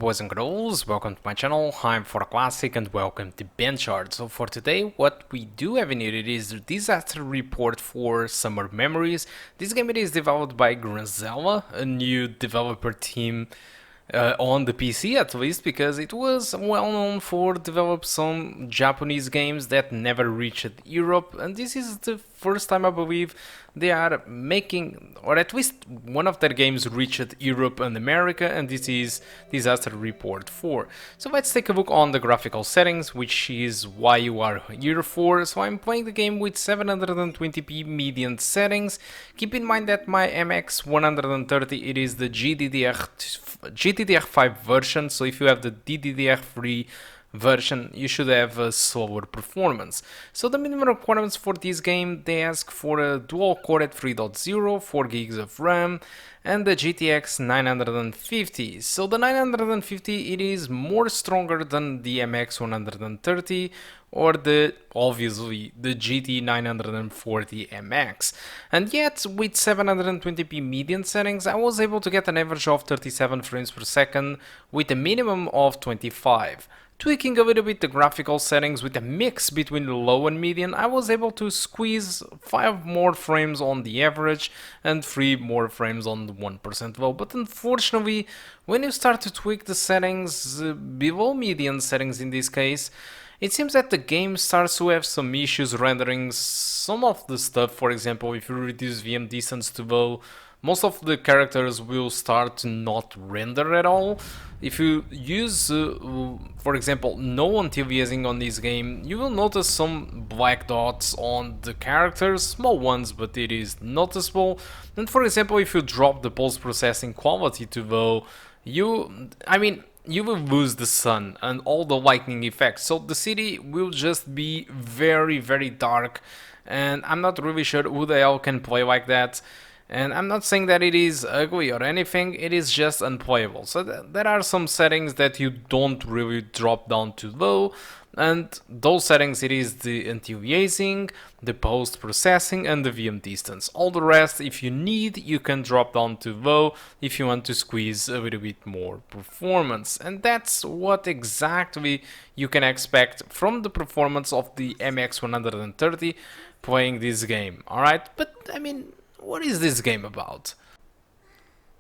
boys and girls, welcome to my channel. I'm Ps4 Classic and welcome to BenchART. So for today, what we do have in it is the disaster report for Summer Memories. This game is developed by Granzella, a new developer team on the PC at least, because it was well known for develop some Japanese games that never reached Europe, and this is the first time I believe they are making, or at least one of their games reached Europe and America, and this is Disaster Report 4. So let's take a look on the graphical settings, which is why you are here for. So I'm playing the game with 720p median settings. Keep in mind that my MX130, it is the GDDR5 version, so if you have the DDR3 version, you should have a slower performance. So the minimum requirements for this game, they ask for a dual core at 3.0, 4 gigs of RAM, and the GTX 950. So the 950, it is more stronger than the MX130 or obviously the GT 940 MX. And yet with 720p median settings, I was able to get an average of 37 frames per second with a minimum of 25. Tweaking a little bit the graphical settings with a mix between low and median, I was able to squeeze 5 more frames on the average and 3 more frames on the 1% low. But unfortunately, when you start to tweak the settings below median settings in this case, it seems that the game starts to have some issues rendering some of the stuff. For example, if you reduce VM distance to low, most of the characters will start to not render at all. If you use, for example, no anti-aliasing on this game, you will notice some black dots on the characters, small ones, but it is noticeable. And for example, if you drop the post-processing quality to low, you will lose the sun and all the lightning effects, so the city will just be very, very dark, and I'm not really sure who the hell can play like that. And I'm not saying that it is ugly or anything, it is just unplayable. So there are some settings that you don't really drop down to low, and those settings, it is the anti-aliasing, the post-processing and the VM distance. All the rest, if you need, you can drop down to low if you want to squeeze a little bit more performance. And that's what exactly you can expect from the performance of the MX130 playing this game, alright? But I mean, what is this game about?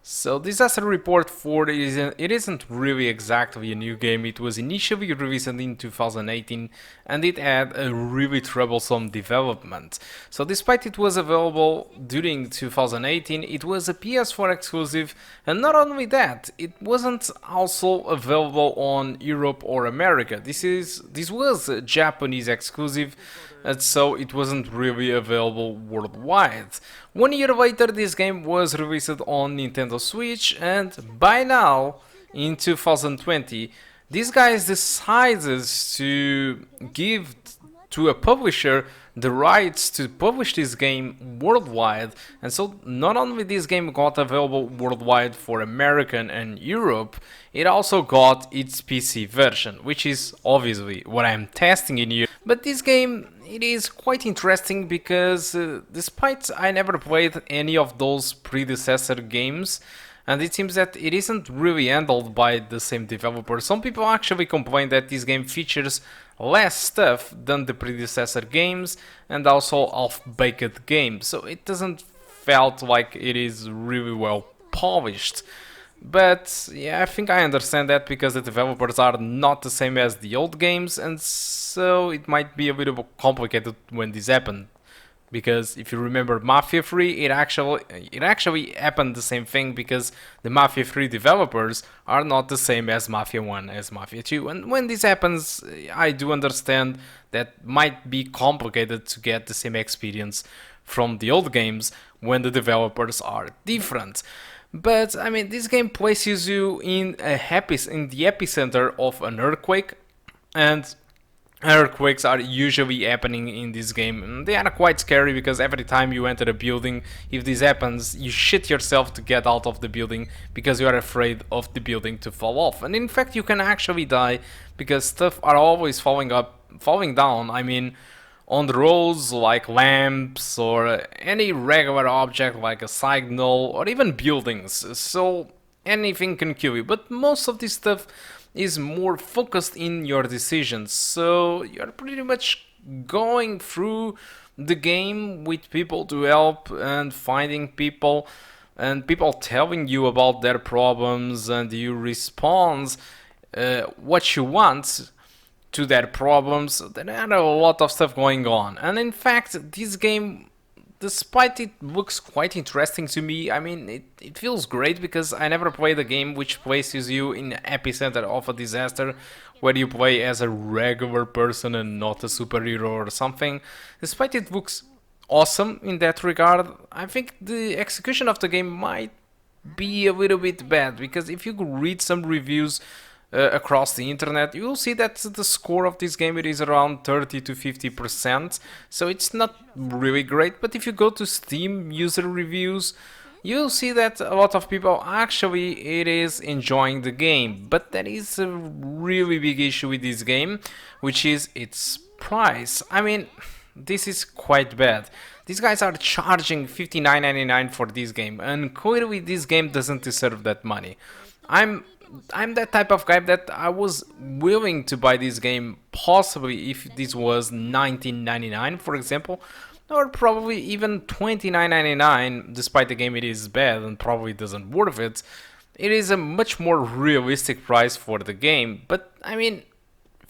So Disaster Report 4, it isn't really exactly a new game. It was initially released in 2018 and it had a really troublesome development. So despite it was available during 2018, it was a Ps4 exclusive, and not only that, it wasn't also available on Europe or America. This was a Japanese exclusive, and so it wasn't really available worldwide. 1 year later, this game was released on Nintendo Switch, and by now, in 2020, these guys decided to give to a publisher the rights to publish this game worldwide, and so not only this game got available worldwide for America and Europe, it also got its PC version, which is obviously what I'm testing in here. But this game, it is quite interesting because despite I never played any of those predecessor games, and it seems that it isn't really handled by the same developer. Some people actually complain that this game features less stuff than the predecessor games and also half-baked games, so it doesn't felt like it is really well polished. But yeah, I think I understand that because the developers are not the same as the old games, and so it might be a little bit complicated when this happened. Because if you remember Mafia 3, it actually happened the same thing, because the Mafia 3 developers are not the same as Mafia 1 as Mafia 2. And when this happens, I do understand that might be complicated to get the same experience from the old games when the developers are different. But I mean, this game places you in the epicenter of an earthquake, and earthquakes are usually happening in this game, and they are quite scary because every time you enter a building, if this happens, you shit yourself to get out of the building because you are afraid of the building to fall off. And in fact, you can actually die because stuff are always falling down. I mean, on the roads, like lamps or any regular object like a signal or even buildings. So anything can kill you, but most of this stuff is more focused in your decisions, so you're pretty much going through the game with people to help and finding people and people telling you about their problems, and you respond what you want to their problems. There are a lot of stuff going on, and in fact this game, despite it looks quite interesting to me, I mean it feels great because I never played a game which places you in the epicenter of a disaster where you play as a regular person and not a superhero or something. Despite it looks awesome in that regard, I think the execution of the game might be a little bit bad, because if you read some reviews across the internet, you will see that the score of this game, it is around 30 to 50%, so it's not really great. But if you go to Steam user reviews, you'll see that a lot of people actually it is enjoying the game. But there is a really big issue with this game, which is its price. I mean, this is quite bad. These guys are charging $59.99 for this game, and clearly this game doesn't deserve that money. I'm that type of guy that I was willing to buy this game possibly if this was $19.99, for example, or probably even $29.99. Despite the game it is bad and probably doesn't worth it, it is a much more realistic price for the game. But I mean,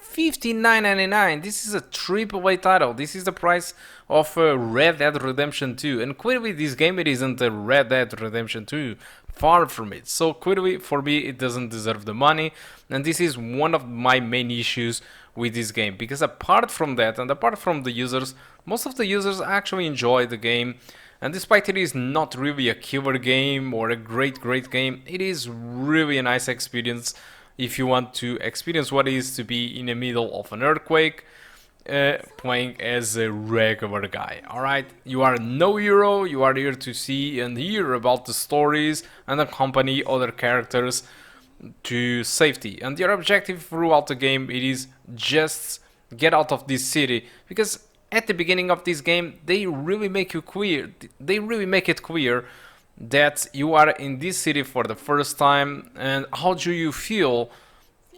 $59.99, this is a AAA title. This is the price of Red Dead Redemption 2, and clearly this game, it isn't a Red Dead Redemption 2, far from it. So clearly for me it doesn't deserve the money, and this is one of my main issues with this game, because apart from that and apart from the users, most of the users actually enjoy the game. And despite it is not really a killer game or a great game, it is really a nice experience if you want to experience what it is to be in the middle of an earthquake, playing as a regular guy. Alright, you are no hero, you are here to see and hear about the stories and accompany other characters to safety. And your objective throughout the game, it is just get out of this city, because at the beginning of this game they really make it clear that you are in this city for the first time. And how do you feel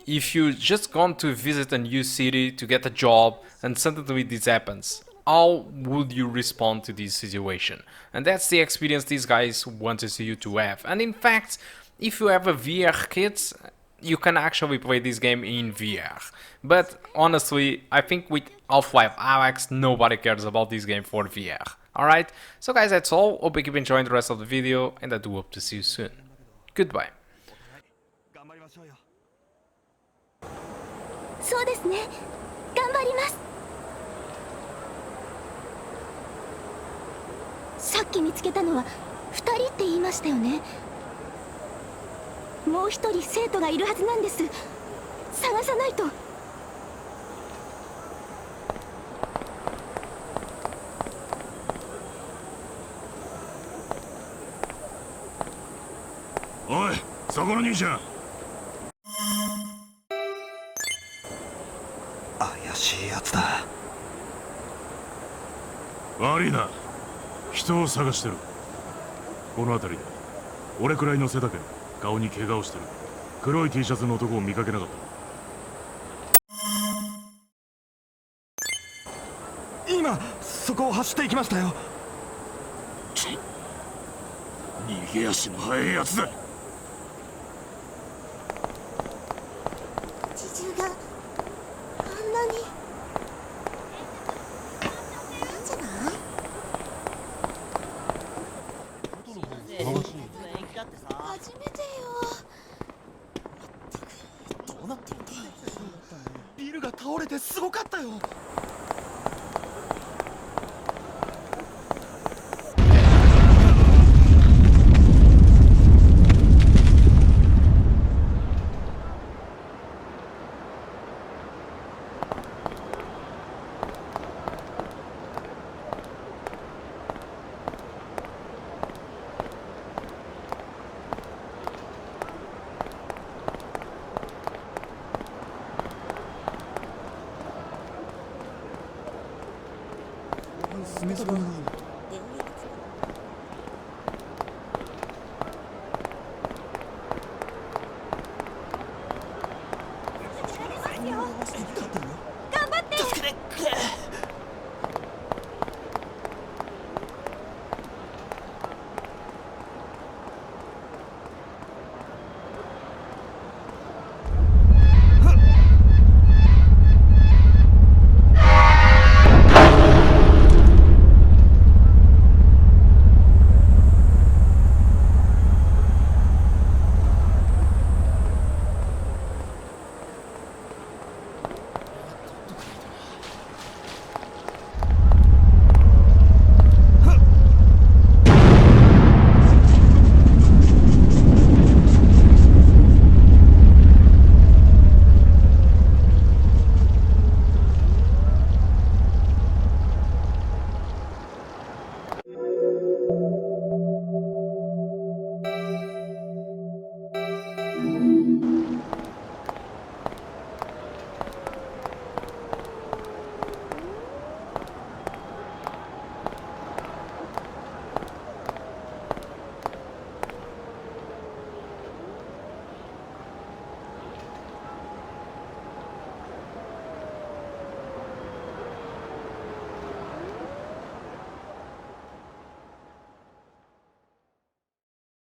if you just gone to visit a new city to get a job and suddenly this happens? How would you respond to this situation? And that's the experience these guys wanted you to have. And in fact, if you have a VR kit, you can actually play this game in VR. But honestly, I think with Half-Life Alyx, nobody cares about this game for VR. Alright, so guys, that's all. Hope you keep enjoying the rest of the video, and I do hope to see you soon. Goodbye. そうですね。頑張ります。さっき見つけたのは2人って言いましたよね。もう一人生徒がいるはずなんです。探さないと。おい、そこの兄ちゃん。怪しいやつだ。悪いな。人を探してる。この辺りで俺くらいの背丈、顔に怪我をしてる黒い T シャツの男を見かけなかった。今そこを走っていきましたよ。逃げ足の速いやつだ。地中があんなになんじゃない？初めてよ。どうなってるんだ。ビルが倒れてすごかったよ。頑張って。